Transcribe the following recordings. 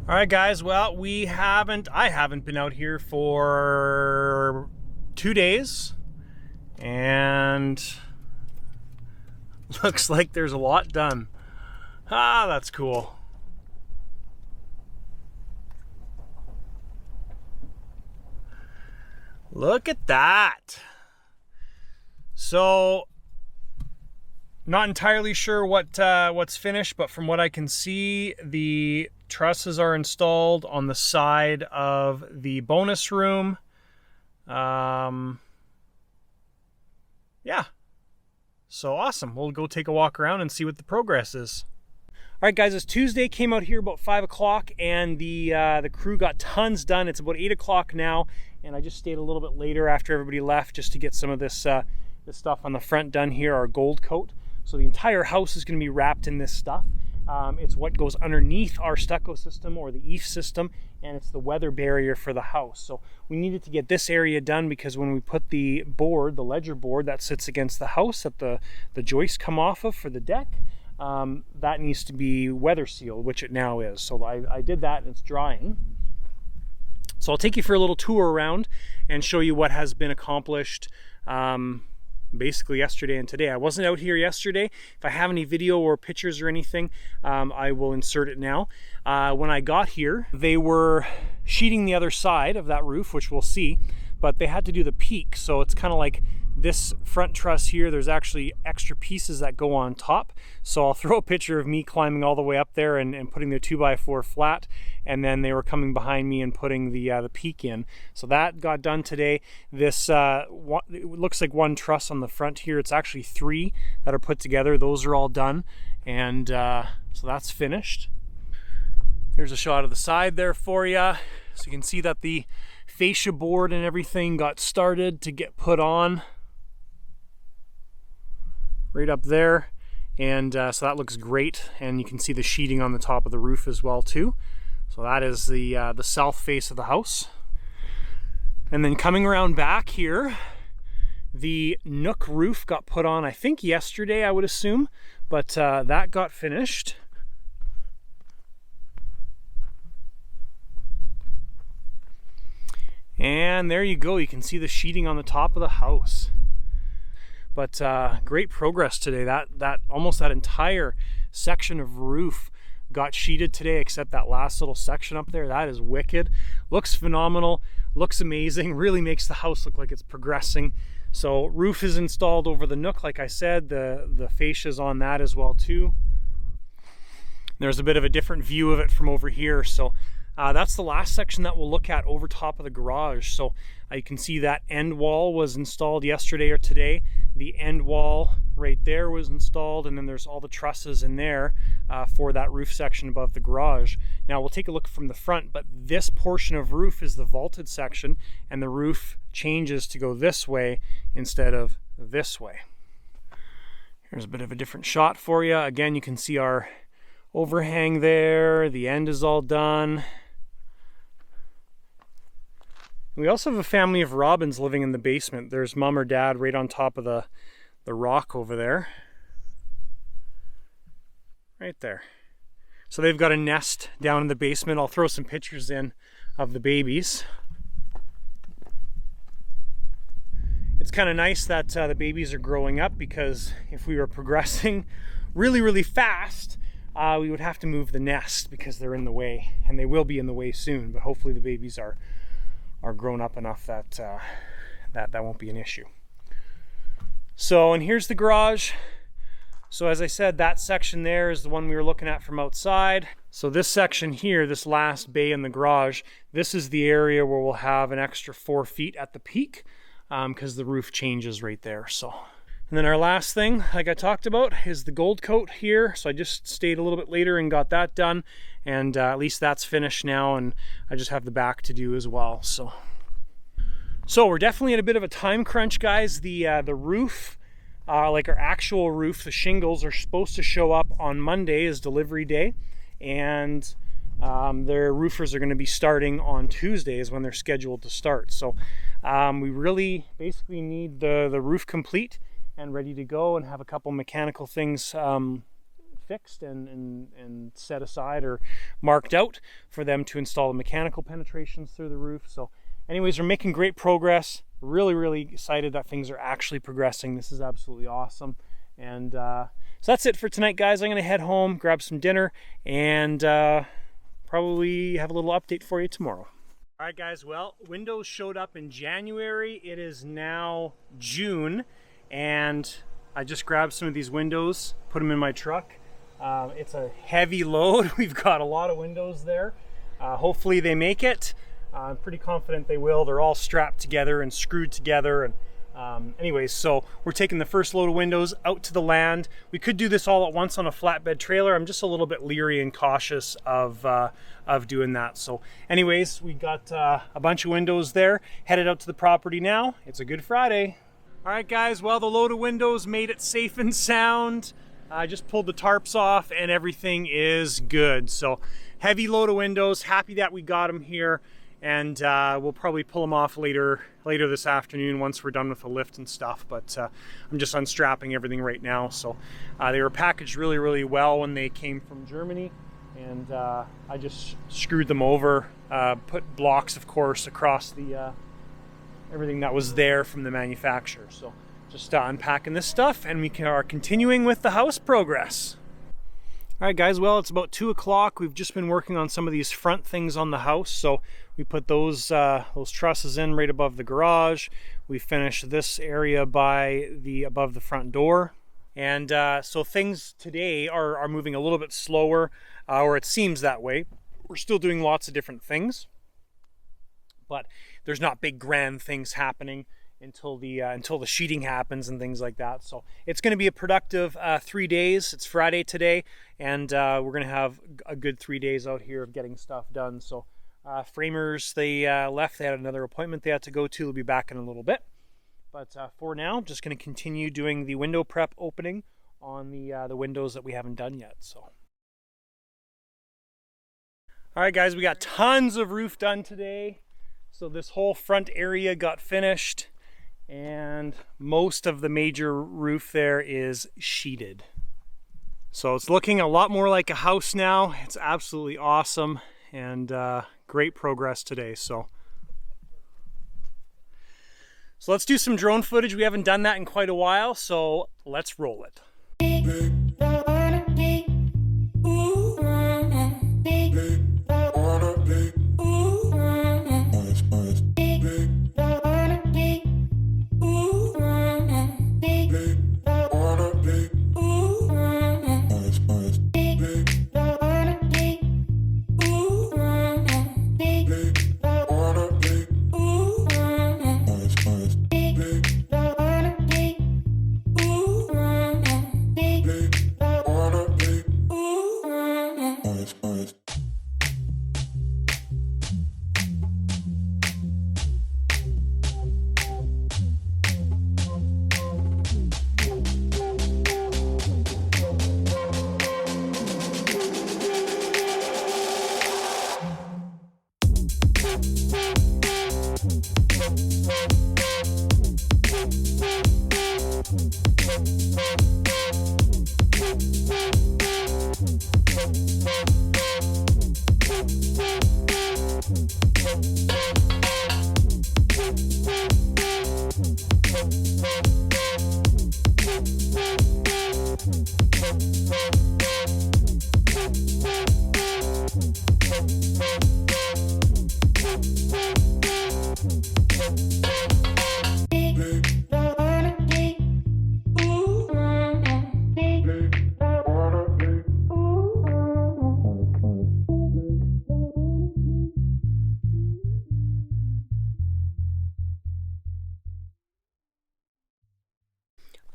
All right, guys. Well, I haven't been out here for 2 days, and looks like there's a lot done. Ah, that's cool. Look at that. So, not entirely sure what's finished, but from what I can see, the trusses are installed on the side of the bonus room. Yeah. So awesome. We'll go take a walk around and see what the progress is. All right, guys, it's Tuesday. Came out here about 5 o'clock, and the crew got tons done. It's about 8 o'clock now, and I just stayed a little bit later after everybody left just to get some of this stuff on the front done here, our gold coat. So the entire house is going to be wrapped in this stuff. It's what goes underneath our stucco system or the eave system, and it's the weather barrier for the house. So we needed to get this area done because when we put the board, the ledger board that sits against the house that the joists come off of for the deck, that needs to be weather sealed, which it now is. So I did that, and it's drying. So I'll take you for a little tour around and show you what has been accomplished basically yesterday and today. I wasn't out here yesterday. If I have any video or pictures or anything, I will insert it now. When I got here, they were sheeting the other side of that roof, which we'll see, but they had to do the peak. So it's kind of like this front truss here, there's actually extra pieces that go on top. So I'll throw a picture of me climbing all the way up there and putting the 2x4 flat, and then they were coming behind me and putting the peak in. So that got done today. This it looks like one truss on the front here. It's actually 3 that are put together. Those are all done, and so that's finished. There's a shot of the side there for you. So you can see that the fascia board and everything got started to get put on right up there, and so that looks great, and you can see the sheeting on the top of the roof as well too. So that is the south face of the house. And then coming around back here, the nook roof got put on, I think yesterday, I would assume, but that got finished. And there you go, you can see the sheeting on the top of the house. But great progress today. That almost that entire section of roof got sheeted today, except that last little section up there. That is wicked. Looks phenomenal, looks amazing, really makes the house look like it's progressing. So roof is installed over the nook, like I said. The fascia's on that as well too. There's a bit of a different view of it from over here. So that's the last section that we'll look at over top of the garage. So you can see that end wall was installed yesterday or today. The end wall right there was installed, and then there's all the trusses in there for that roof section above the garage. Now we'll take a look from the front, but this portion of roof is the vaulted section, and the roof changes to go this way instead of this way. Here's a bit of a different shot for you. Again, you can see our overhang there. The end is all done. We also have a family of robins living in the basement. There's mom or dad right on top of the rock over there. Right there. So they've got a nest down in the basement. I'll throw some pictures in of the babies. It's kind of nice that the babies are growing up, because if we were progressing really, really fast, we would have to move the nest because they're in the way, and they will be in the way soon, but hopefully the babies are grown up enough that that won't be an issue. So, and here's the garage. So as I said, that section there is the one we were looking at from outside. So this section here, this last bay in the garage, this is the area where we'll have an extra 4 feet at the peak, because the roof changes right there. So, and then our last thing, like I talked about, is the gold coat here. So I just stayed a little bit later and got that done, and at least that's finished now, and I just have the back to do as well. So we're definitely in a bit of a time crunch, guys. The roof, like our actual roof, the shingles are supposed to show up on Monday as delivery day, and their roofers are going to be starting on Tuesdays when they're scheduled to start. So we really basically need the roof complete and ready to go, and have a couple mechanical things fixed and set aside or marked out for them to install the mechanical penetrations through the roof. So anyways, we're making great progress. Really excited that things are actually progressing. This is absolutely awesome. And so that's it for tonight, guys. I'm gonna head home, grab some dinner, and probably have a little update for you tomorrow. All right, guys, well, windows showed up in January. It is now June, and I just grabbed some of these windows, put them in my truck. It's a heavy load. We've got a lot of windows there. Hopefully they make it. I'm pretty confident they will. They're all strapped together and screwed together. And anyways, so we're taking the first load of windows out to the land. We could do this all at once on a flatbed trailer. I'm just a little bit leery and cautious of doing that. So anyways, we got a bunch of windows there, headed out to the property now. It's a good Friday. All right, guys, well, the load of windows made it safe and sound. I just pulled the tarps off and everything is good. So heavy load of windows, happy that we got them here. And we'll probably pull them off later this afternoon once we're done with the lift and stuff. But I'm just unstrapping everything right now. So they were packaged really well when they came from Germany, and I just screwed them over, put blocks, of course, across the everything that was there from the manufacturer. So just unpacking this stuff, and we are continuing with the house progress. All right, guys, well, it's about 2 o'clock. We've just been working on some of these front things on the house. So we put those trusses in right above the garage. We finished this area above the front door. And so things today are moving a little bit slower, or it seems that way. We're still doing lots of different things, but there's not big grand things happening until the sheeting happens and things like that. So it's going to be a productive 3 days. It's Friday today, and we're going to have a good 3 days out here of getting stuff done. So framers, they left. They had another appointment they had to go to. They'll be back in a little bit. But for now, I'm just going to continue doing the window prep opening on the windows that we haven't done yet. So, all right, guys, we got tons of roof done today. So this whole front area got finished, and most of the major roof there is sheeted. So it's looking a lot more like a house now. It's absolutely awesome, and great progress today. So let's do some drone footage. We haven't done that in quite a while, so let's roll it.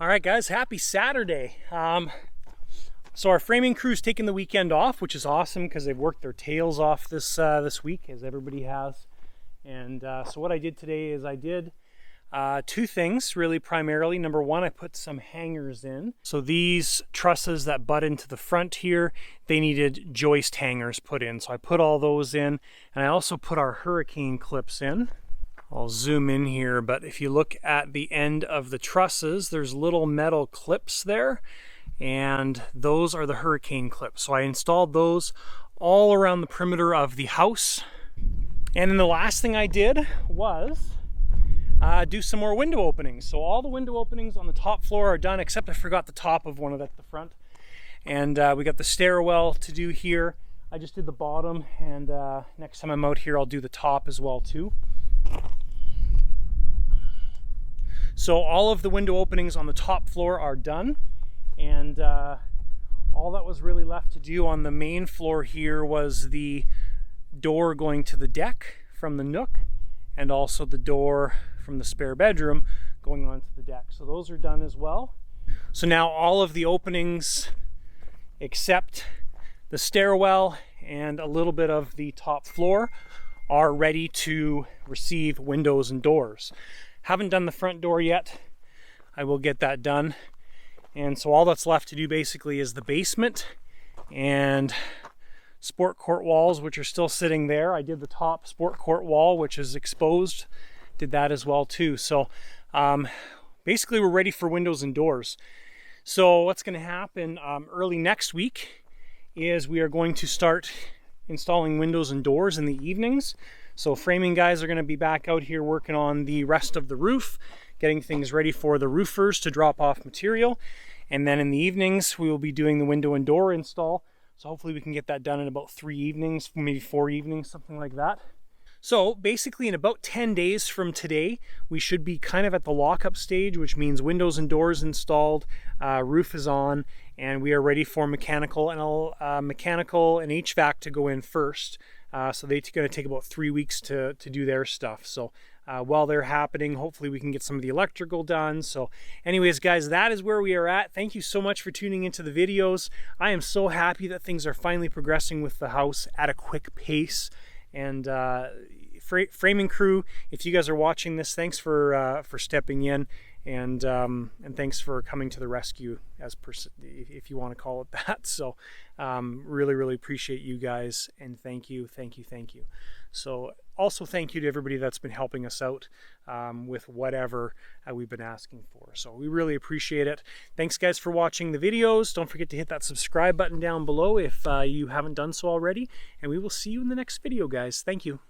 All right, guys, happy Saturday. So our framing crew's taking the weekend off, which is awesome because they've worked their tails off this week, as everybody has. And so what I did today is I did two things, really primarily. Number one, I put some hangers in. So these trusses that butt into the front here, they needed joist hangers put in. So I put all those in, and I also put our hurricane clips in. I'll zoom in here, but if you look at the end of the trusses, there's little metal clips there, and those are the hurricane clips. So I installed those all around the perimeter of the house. And then the last thing I did was do some more window openings. So all the window openings on the top floor are done, except I forgot the top of one at the front. And we got the stairwell to do here. I just did the bottom, and next time I'm out here I'll do the top as well too. So all of the window openings on the top floor are done, and all that was really left to do on the main floor here was the door going to the deck from the nook, and also the door from the spare bedroom going onto the deck. So those are done as well. So now all of the openings except the stairwell and a little bit of the top floor are ready to receive windows and doors. Haven't done the front door yet. I will get that done. And so all that's left to do basically is the basement and sport court walls, which are still sitting there. I did the top sport court wall, which is exposed. Did that as well too. So basically we're ready for windows and doors. So what's going to happen early next week is we are going to start installing windows and doors in the evenings. So framing guys are going to be back out here working on the rest of the roof, getting things ready for the roofers to drop off material. And then in the evenings, we will be doing the window and door install. So hopefully we can get that done in about 3 evenings, maybe 4 evenings, something like that. So basically in about 10 days from today, we should be kind of at the lockup stage, which means windows and doors installed, roof is on, and we are ready for mechanical and HVAC to go in first. So they're going to take about 3 weeks to do their stuff. So while they're happening, hopefully we can get some of the electrical done. So anyways, guys, that is where we are at. Thank you so much for tuning into the videos. I am so happy that things are finally progressing with the house at a quick pace. And framing crew, if you guys are watching this, thanks for stepping in, and thanks for coming to the rescue, if you want to call it that. So really appreciate you guys, and thank you. So also thank you to everybody that's been helping us out with whatever we've been asking for. So we really appreciate it. Thanks guys for watching the videos. Don't forget to hit that subscribe button down below if you haven't done so already, and we will see you in the next video, guys. Thank you.